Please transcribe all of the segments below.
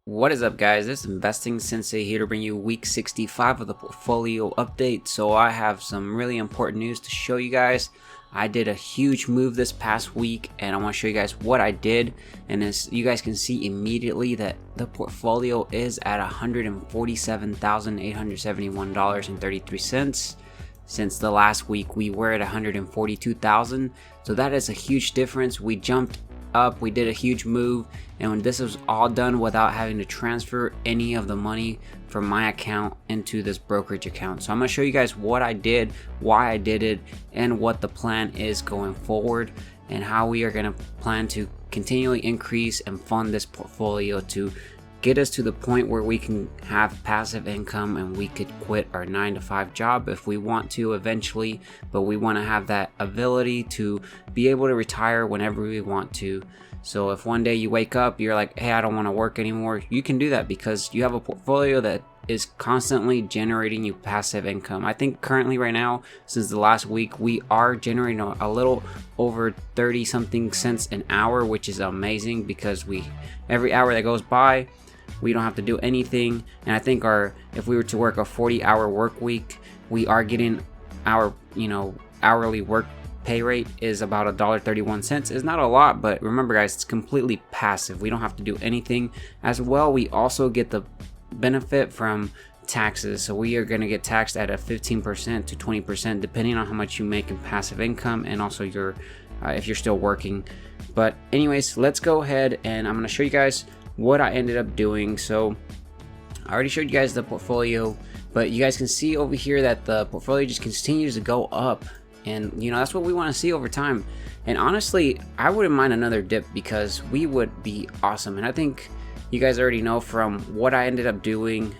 What is up, guys? This is Investing Sensei here to bring you week 65 of the portfolio update. So I have some really important news to show you guys. I did a huge move this past week and I want to show you guys what I did. And as you guys can see immediately that the portfolio is at $147,871.33. Since the last week we were at $142,000. So that is a huge difference. We jumped up, we did a huge move, and when this was all done without having to transfer any of the money from my account into this brokerage account. So I'm going to show you guys what I did, why I did it, and what the plan is going forward, and how we are going to plan to continually increase and fund this portfolio to get us to the point where we can have passive income and we could quit our 9-to-5 job if we want to eventually, but we want to have that ability to be able to retire whenever we want to. So if one day you wake up, you're like, hey, I don't want to work anymore, you can do that because you have a portfolio that is constantly generating you passive income. I think currently right now, since the last week, we are generating a little over 30 something cents an hour, which is amazing because every hour that goes by, we don't have to do anything. And I think if we were to work a 40-hour work week, we are getting our hourly work pay rate is about $1.31. It's not a lot, but remember guys, it's completely passive. We don't have to do anything. As well, we also get the benefit from taxes. So we are going to get taxed at a 15% to 20% depending on how much you make in passive income, and also if you're still working. But anyways, let's go ahead and I'm going to show you guys what I ended up doing. So I already showed you guys the portfolio, but you guys can see over here that the portfolio just continues to go up, and that's what we want to see over time. And honestly, I wouldn't mind another dip because we would be awesome. And I think you guys already know from what I ended up doing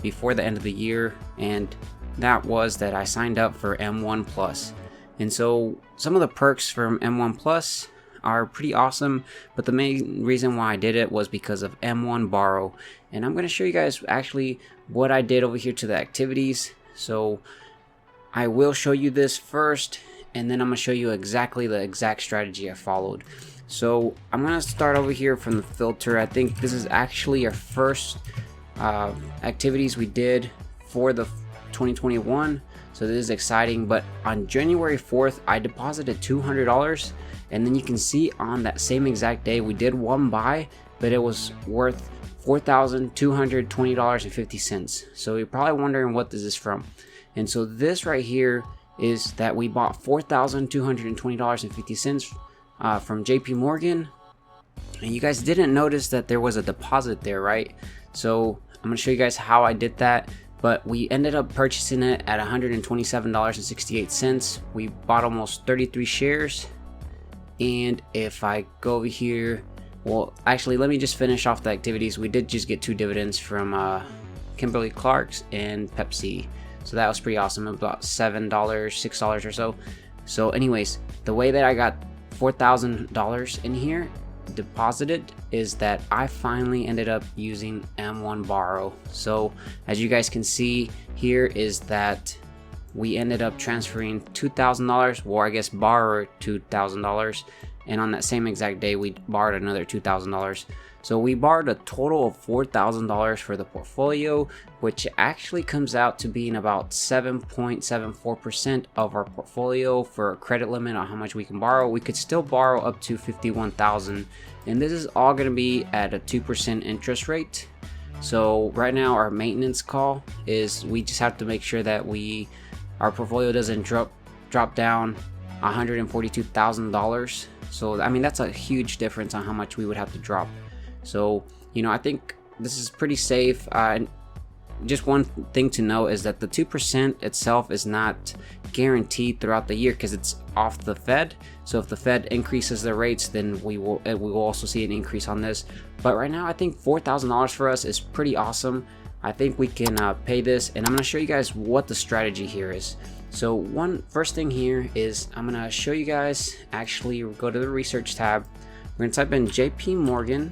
before the end of the year, and that was that I signed up for M1 Plus. And so some of the perks from M1 Plus are pretty awesome, but the main reason why I did it was because of M1 Borrow. And I'm going to show you guys actually what I did over here to the activities. So I will show you this first, and then I'm going to show you exactly the exact strategy I followed. So I'm going to start over here from the filter. I think this is actually our first activities we did for the 2021. So this is exciting. But on January 4th, I deposited $200. And then you can see on that same exact day, we did one buy, but it was worth $4,220.50. So you're probably wondering what this is from. And so this right here is that we bought $4,220.50 from JP Morgan. And you guys didn't notice that there was a deposit there, right? So I'm going to show you guys how I did that. But we ended up purchasing it at $127.68. We bought almost 33 shares. And if I go over here, well, actually, let me just finish off the activities. We did just get 2 dividends from Kimberly-Clark's and Pepsi. So that was pretty awesome, about $7, $6 or so. So anyways, the way that I got $4,000 in here deposited is that I finally ended up using M1 Borrow. So as you guys can see here is that we ended up transferring $2,000, or I guess borrowed $2,000, and on that same exact day we borrowed another $2,000. So we borrowed a total of $4,000 for the portfolio, which actually comes out to being about 7.74% of our portfolio for a credit limit on how much we can borrow. We could still borrow up to $51,000, and this is all going to be at a 2% interest rate. So right now our maintenance call is we just have to make sure that our portfolio doesn't drop down $142,000. So I mean, that's a huge difference on how much we would have to drop. So I think this is pretty safe. Just one thing to know is that the 2% itself is not guaranteed throughout the year because it's off the Fed. So if the Fed increases the rates, then we will also see an increase on this. But right now I think $4,000 for us is pretty awesome. I think we can pay this, and I'm going to show you guys what the strategy here is. So first thing here is I'm going to show you guys, actually go to the research tab. We're going to type in JP Morgan,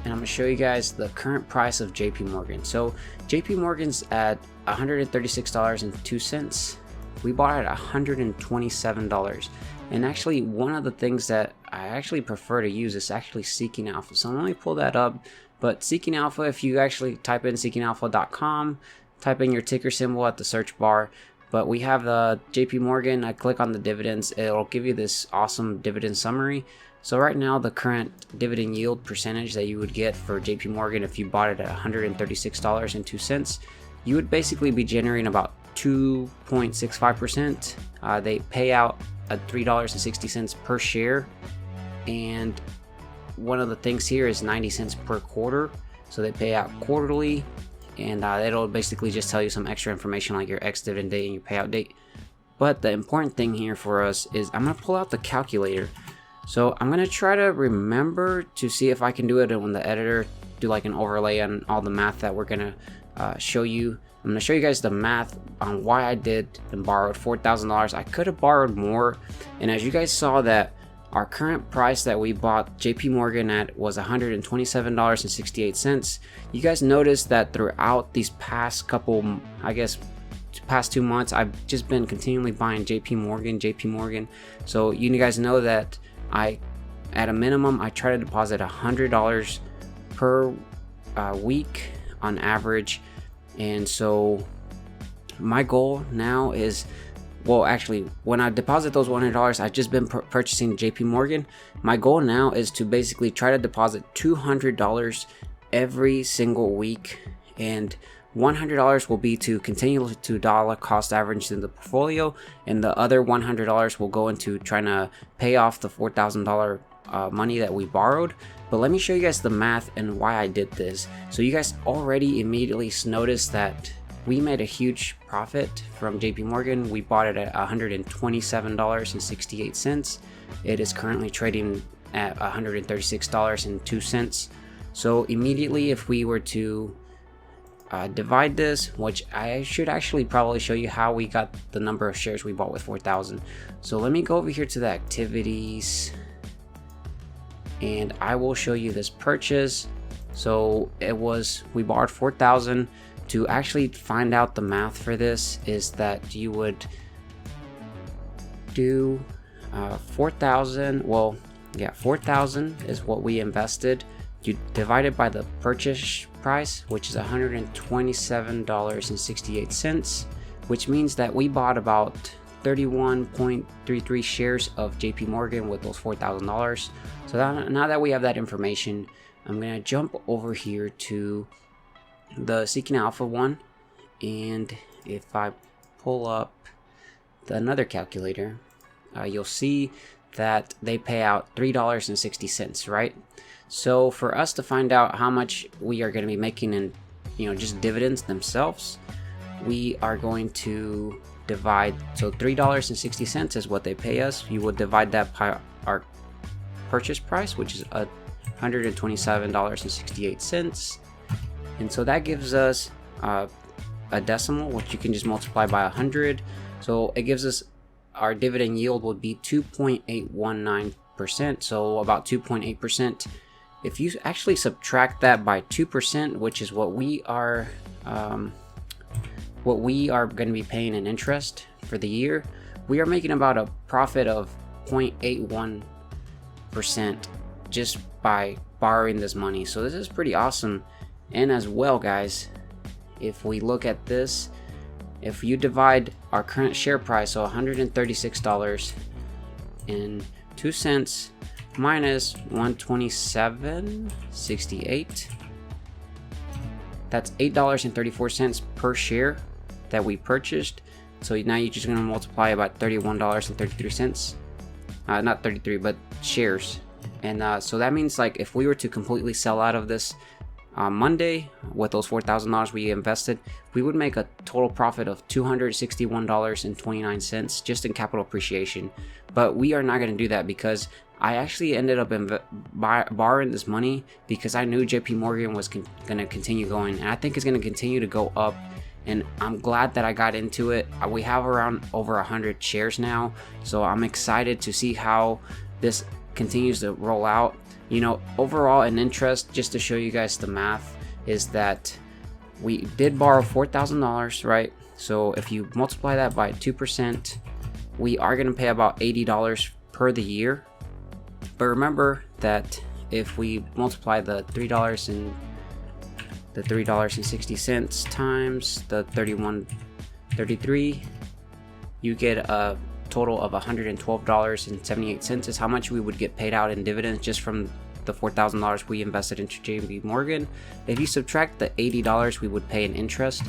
and I'm going to show you guys the current price of JP Morgan. So JP Morgan's at $136.02. We bought it at $127. And actually, one of the things that I actually prefer to use is actually seeking alpha. So let me pull that up. But Seeking Alpha, if you actually type in seekingalpha.com, type in your ticker symbol at the search bar. But we have the JP Morgan. I click on the dividends, it'll give you this awesome dividend summary. So right now, the current dividend yield percentage that you would get for JP Morgan if you bought it at $136.02, you would basically be generating about 2.65%. They pay out at $3.60 per share, and one of the things here is 90 cents per quarter, so they pay out quarterly, and it'll basically just tell you some extra information like your ex-dividend date and your payout date. But the important thing here for us is I'm going to pull out the calculator. So I'm going to try to remember to see if I can do it in the editor, do like an overlay on all the math that we're going to show you. I'm going to show you guys the math on why I did and borrowed $4,000. I could have borrowed more, and as you guys saw, that our current price that we bought JP Morgan at was $127.68. You guys noticed that throughout these past couple, I guess, past 2 months, I've just been continually buying JP Morgan. So you guys know that at a minimum, I try to deposit $100 per week on average. And so my goal now is, well, actually, when I deposit those $100, I've just been purchasing JP Morgan. My goal now is to basically try to deposit $200 every single week, and $100 will be to continue to dollar cost average in the portfolio, and the other $100 will go into trying to pay off the $4,000 money that we borrowed. But let me show you guys the math and why I did this. So you guys already immediately noticed that we made a huge profit from JP Morgan. We bought it at $127.68. It is currently trading at $136.02. So immediately, if we were to divide this, which I should actually probably show you how we got the number of shares we bought with 4,000. So let me go over here to the activities, and I will show you this purchase. So it was, we borrowed 4,000. To actually find out the math for this is that you would do 4,000. Well, yeah, 4,000 is what we invested. You divide it by the purchase price, which is $127.68, which means that we bought about 31.33 shares of JP Morgan with those $4,000. So now that we have that information, I'm gonna jump over here to the Seeking Alpha one, and if I pull up another calculator, you'll see that they pay out $3.60, right? So for us to find out how much we are going to be making in, just dividends themselves, we are going to divide. So $3.60 is what they pay us. You would divide that by our purchase price, which is $127.68. And so that gives us a decimal, which you can just multiply by 100. So it gives us, our dividend yield would be 2.819%, so about 2.8%. If you actually subtract that by 2%, which is what we are going to be paying in interest for the year, we are making about a profit of 0.81% just by borrowing this money. So this is pretty awesome. And as well, guys, if we look at this, if you divide our current share price, so $136.02 minus 127.68, that's $8.34 per share that we purchased. So now you're just going to multiply about $31.33, not 33, but shares. And so that means, like, if we were to completely sell out of this Monday with those $4,000 we invested, we would make a total profit of $261.29 just in capital appreciation. But we are not going to do that, because I actually ended up borrowing this money because I knew JP Morgan was going to continue going, and I think it's going to continue to go up. And I'm glad that I got into it. We have around over 100 shares now, so I'm excited to see how this continues to roll out. Overall in interest, just to show you guys the math, is that we did borrow $4,000, right? So if you multiply that by 2%, we are going to pay about $80 per the year. But remember that if we multiply the $3 and the $3.60 times the 31.33, you get a total of $112.78 is how much we would get paid out in dividends just from the $4,000 we invested into JP Morgan. If you subtract the $80 we would pay in interest,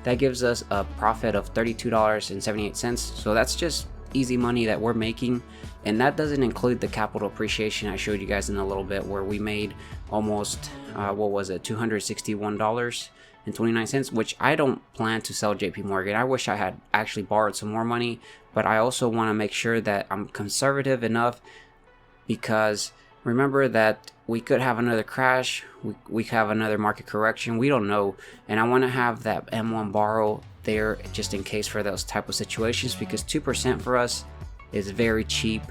that gives us a profit of $32.78. So that's just easy money that we're making, and that doesn't include the capital appreciation I showed you guys in a little bit, where we made almost what was it, $261.29, which I don't plan to sell JP Morgan. I wish I had actually borrowed some more money, but I also want to make sure that I'm conservative enough, because remember that we could have another crash, we could have another market correction, we don't know, and I want to have that M1 borrow there just in case for those type of situations, because 2% for us is very cheap,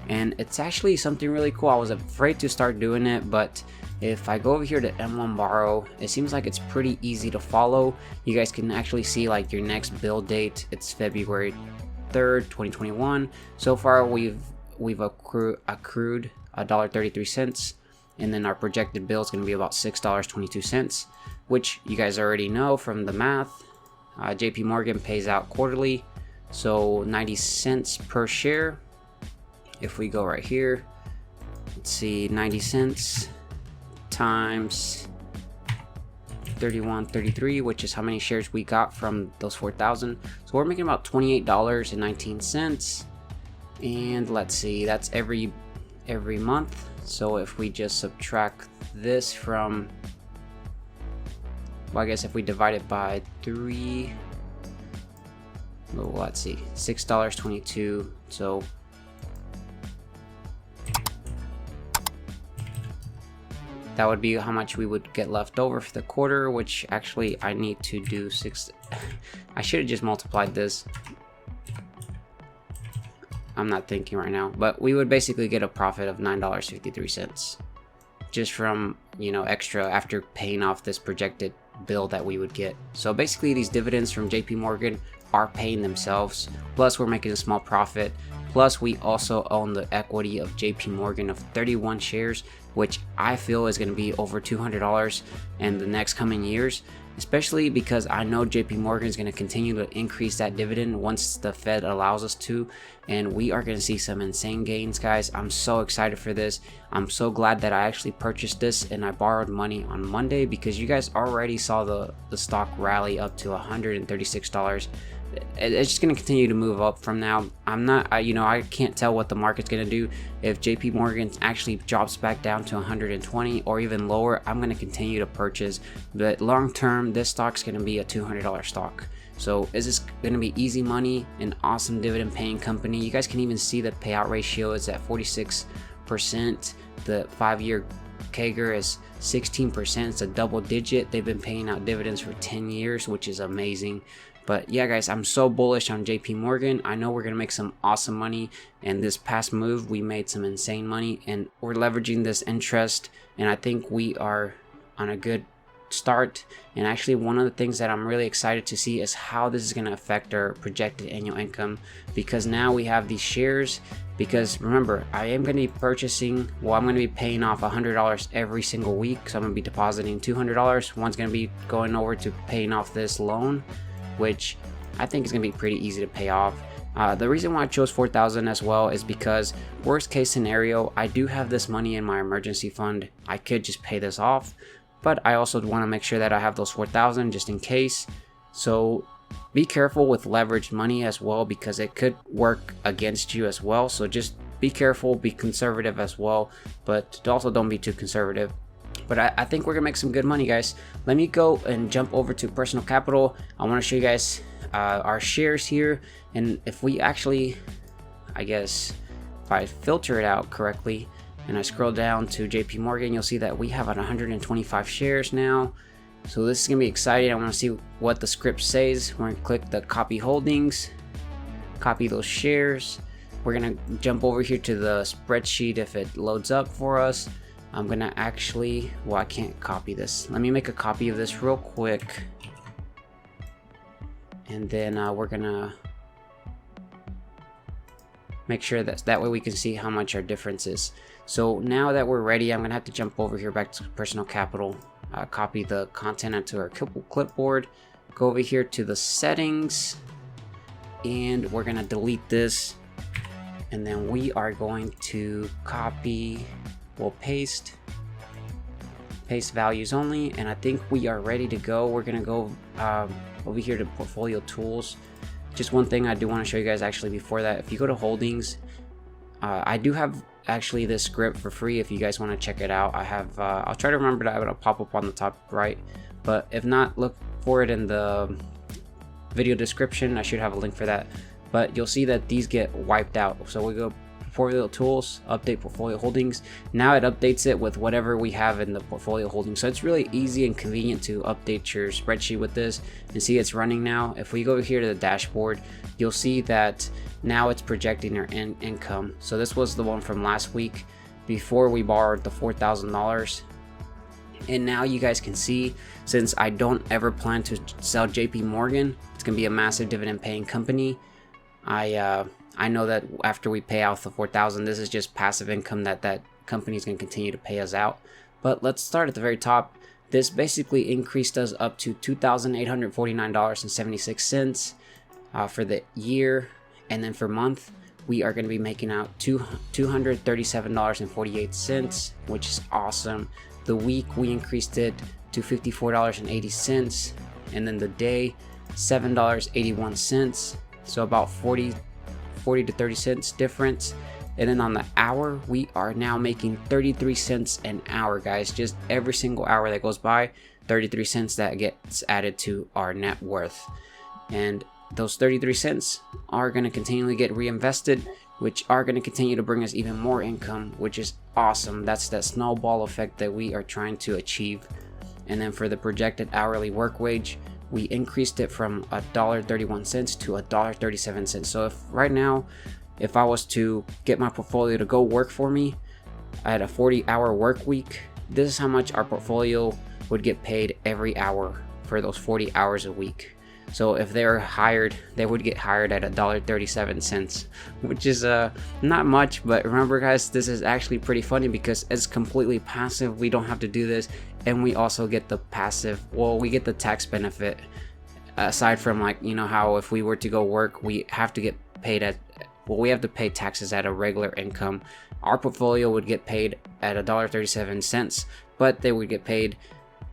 and it's actually something really cool. I was afraid to start doing it, but if I go over here to M1 borrow, it seems like it's pretty easy to follow. You guys can actually see like your next bill date. It's February 3rd, 2021. So far we've accrued $1.33, and then our projected bill is going to be about $6.22, which you guys already know from the math. JP Morgan pays out quarterly, so 90 cents per share. If we go right here, let's see, 90 cents times 31.33, which is how many shares we got from those 4,000. So we're making about $28.19, and let's see, that's every month. So if we just subtract this from, well, I guess if we divide it by 3, well, let's see, $6.22. So that would be how much we would get left over for the quarter, which actually I need to do 6. I should have just multiplied this. I'm not thinking right now, but we would basically get a profit of $9.53 just from, you know, extra after paying off this projected bill that we would get. So basically these dividends from JP Morgan are paying themselves, plus we're making a small profit, plus we also own the equity of JP Morgan of 31 shares, which I feel is going to be over $200 in the next coming years, especially because I know JP Morgan is going to continue to increase that dividend once the Fed allows us to, and we are going to see some insane gains, guys. I'm so excited for this. I'm so glad that I actually purchased this and I borrowed money on Monday, because you guys already saw the stock rally up to $136. It's just going to continue to move up from now. I can't tell what the market's going to do. If JP Morgan actually drops back down to 120 or even lower, I'm going to continue to purchase. But long term, this stock's going to be a $200 stock. So is this going to be easy money, an awesome dividend paying company? You guys can even see the payout ratio is at 46%. The 5-year CAGR is 16%. It's a double digit. They've been paying out dividends for 10 years, which is amazing. But yeah, guys, I'm so bullish on JP Morgan. I know we're going to make some awesome money, and this past move we made some insane money, and we're leveraging this interest, and I think we are on a good start. And actually, one of the things that I'm really excited to see is how this is going to affect our projected annual income, because now we have these shares. Because remember, I am going to be purchasing, I'm going to be paying off $100 every single week. So I'm going to be depositing $200. One's going to be going over to paying off this loan, which I think is going to be pretty easy to pay off. The reason why I chose 4,000 as well is because worst case scenario, I do have this money in my emergency fund. I could just pay this off, but I also want to make sure that I have those 4,000 just in case. So be careful with leveraged money as well, because it could work against you as well. So just be careful, be conservative as well, but also don't be too conservative. But I think we're gonna make some good money, guys. Let me go and jump over to personal capital. I want to show you guys our shares here, and if we actually, I guess if I filter it out correctly and I scroll down to JP Morgan, you'll see that we have 125 shares now. So this is gonna be exciting. I want to see what the script says. We're gonna click the copy holdings, copy those shares. We're gonna jump over here to the spreadsheet if it loads up for us. I'm gonna actually, I can't copy this. Let me make a copy of this real quick, and then we're gonna make sure that way we can see how much our difference is. So now that we're ready, I'm gonna have to jump over here back to personal capital. copy the content onto our clipboard, go over here to the settings, and we're gonna delete this, and then we are going to copy, we'll paste values only, and I think we are ready to go. We're gonna go over here to portfolio tools. Just one thing I do want to show you guys actually before that, if you go to holdings, I do have actually this script for free if you guys want to check it out. I have I'll try to remember that it'll pop up on the top right, but if not, look for it in the video description. I should have a link for that, but you'll see that these get wiped out. So we go portfolio tools, update portfolio holdings. Now it updates it with whatever we have in the portfolio holdings. So it's really easy and convenient to update your spreadsheet with this and see it's running now. If we go here to the dashboard, you'll see that now it's projecting our income. So this was the one from last week before we borrowed the $4,000. And now you guys can see, since I don't ever plan to sell JP Morgan, it's gonna be a massive dividend paying company. I know that after we pay out the $4,000, this is just passive income that company is going to continue to pay us out. But let's start at the very top. This basically increased us up to $2,849.76 for the year, and then for month we are going to be making out $237.48, which is awesome. The week we increased it to $54.80, and then the day $7.81. So about 40 to 30 cents difference. And then on the hour, we are now making 33 cents an hour, guys. Just every single hour that goes by, 33 cents that gets added to our net worth. And those 33 cents are going to continually get reinvested, which are going to continue to bring us even more income, which is awesome. That's that snowball effect that we are trying to achieve. And then for the projected hourly work wage, we increased it from $1.31 to $1.37. So if right now, if I was to get my portfolio to go work for me at a 40-hour work week, this is how much our portfolio would get paid every hour for those 40 hours a week. So if they're hired, they would get hired at $1.37, which is not much. But remember, guys, this is actually pretty funny because it's completely passive. We don't have to do this, and we also get the passive. Well, we get the tax benefit aside from, like, you know how if we were to go work, we have to get paid at. Well, we have to pay taxes at a regular income. Our portfolio would get paid at $1.37, but they would get paid.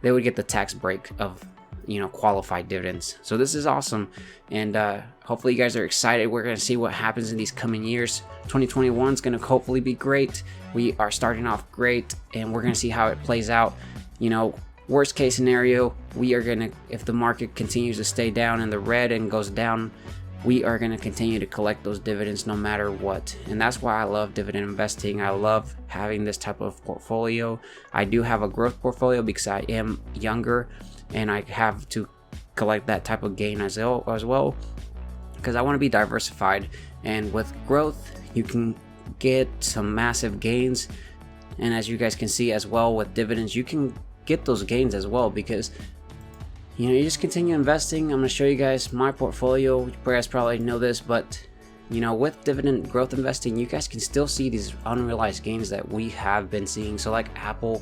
They would get the tax break of, you know, qualified dividends. So this is awesome, and hopefully you guys are excited. We're gonna see what happens in these coming years. 2021 is gonna hopefully be great. We are starting off great, and we're gonna see how it plays out. You know, worst case scenario, we are gonna, if the market continues to stay down in the red and goes down, we are going to continue to collect those dividends no matter what. And that's why I love dividend investing. I love having this type of portfolio. I do have a growth portfolio because I am younger, and I have to collect that type of gain as well because I want to be diversified. And with growth, you can get some massive gains, and as you guys can see as well with dividends, you can get those gains as well because, you know, you just continue investing. I'm going to show you guys my portfolio. You guys probably know this, but you know, with dividend growth investing, you guys can still see these unrealized gains that we have been seeing. So like Apple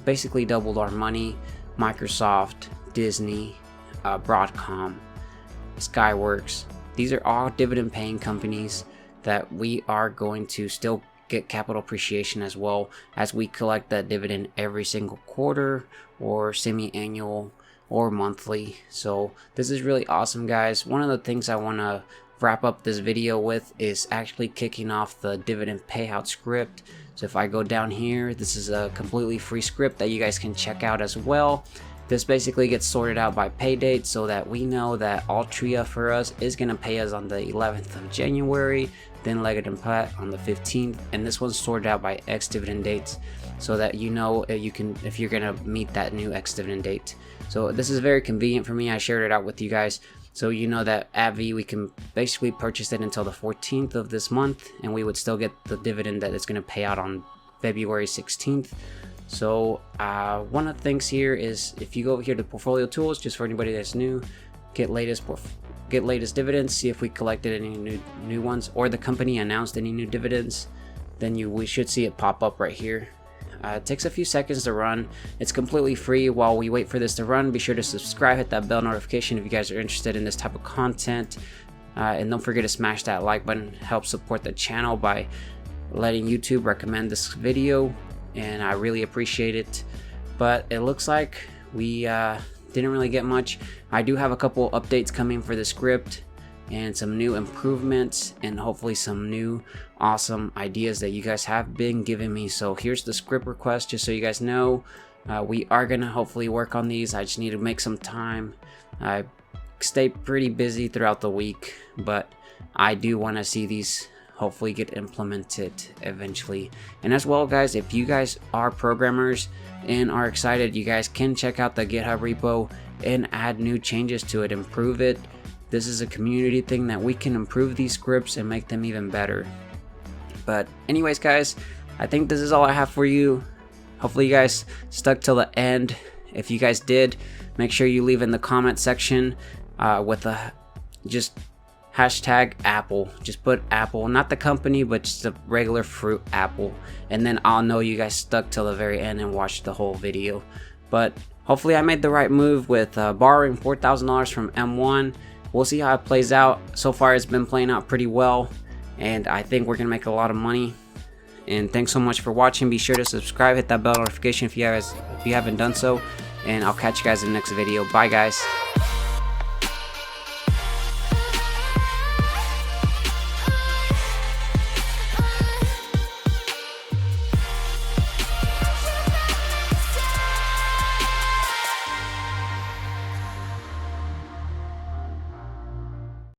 basically doubled our money, Microsoft, Disney, Broadcom, Skyworks. These are all dividend paying companies that we are going to still get capital appreciation as well as we collect that dividend every single quarter or semi-annual or monthly. So this is really awesome, guys. One of the things I want to wrap up this video with is actually kicking off the dividend payout script. So if I go down here, this is a completely free script that you guys can check out as well. This basically gets sorted out by pay date so that we know that Altria for us is going to pay us on the 11th of January, then Leggett & Platt on the 15th, and this one's sorted out by ex-dividend dates so that you know if you're going to meet that new ex-dividend date. So this is very convenient for me. I shared it out with you guys. So you know that AbbVie, we can basically purchase it until the 14th of this month, and we would still get the dividend that it's going to pay out on February 16th. So one of the things here is if you go over here to portfolio tools, just for anybody that's new, get latest dividends, see if we collected any new ones or the company announced any new dividends, then we should see it pop up right here. It takes a few seconds to run. It's completely free. While we wait for this to run, be sure to subscribe, hit that bell notification if you guys are interested in this type of content. And don't forget to smash that like button. Help support the channel by letting YouTube recommend this video, and I really appreciate it. But it looks like we didn't really get much. I do have a couple updates coming for the script and some new improvements and hopefully some new awesome ideas that you guys have been giving me. So here's the script request, just so you guys know. We are gonna hopefully work on these. I just need to make some time. I stay pretty busy throughout the week, but I do want to see these hopefully get implemented eventually. And as well, guys, if you guys are programmers and are excited, you guys can check out the GitHub repo and add new changes to it, improve it. This is a community thing that we can improve these scripts and make them even better. But anyways, guys, I think this is all I have for you. Hopefully you guys stuck till the end. If you guys did, make sure you leave in the comment section with a just hashtag Apple. Just put Apple, not the company, but just a regular fruit apple, and then I'll know you guys stuck till the very end and watched the whole video. But hopefully I made the right move with borrowing $4,000 from M1. We'll see how it plays out. So far it's been playing out pretty well, and I think we're gonna make a lot of money. And thanks so much for watching. Be sure to subscribe, hit that bell notification if you haven't done so, and I'll catch you guys in the next video. Bye guys.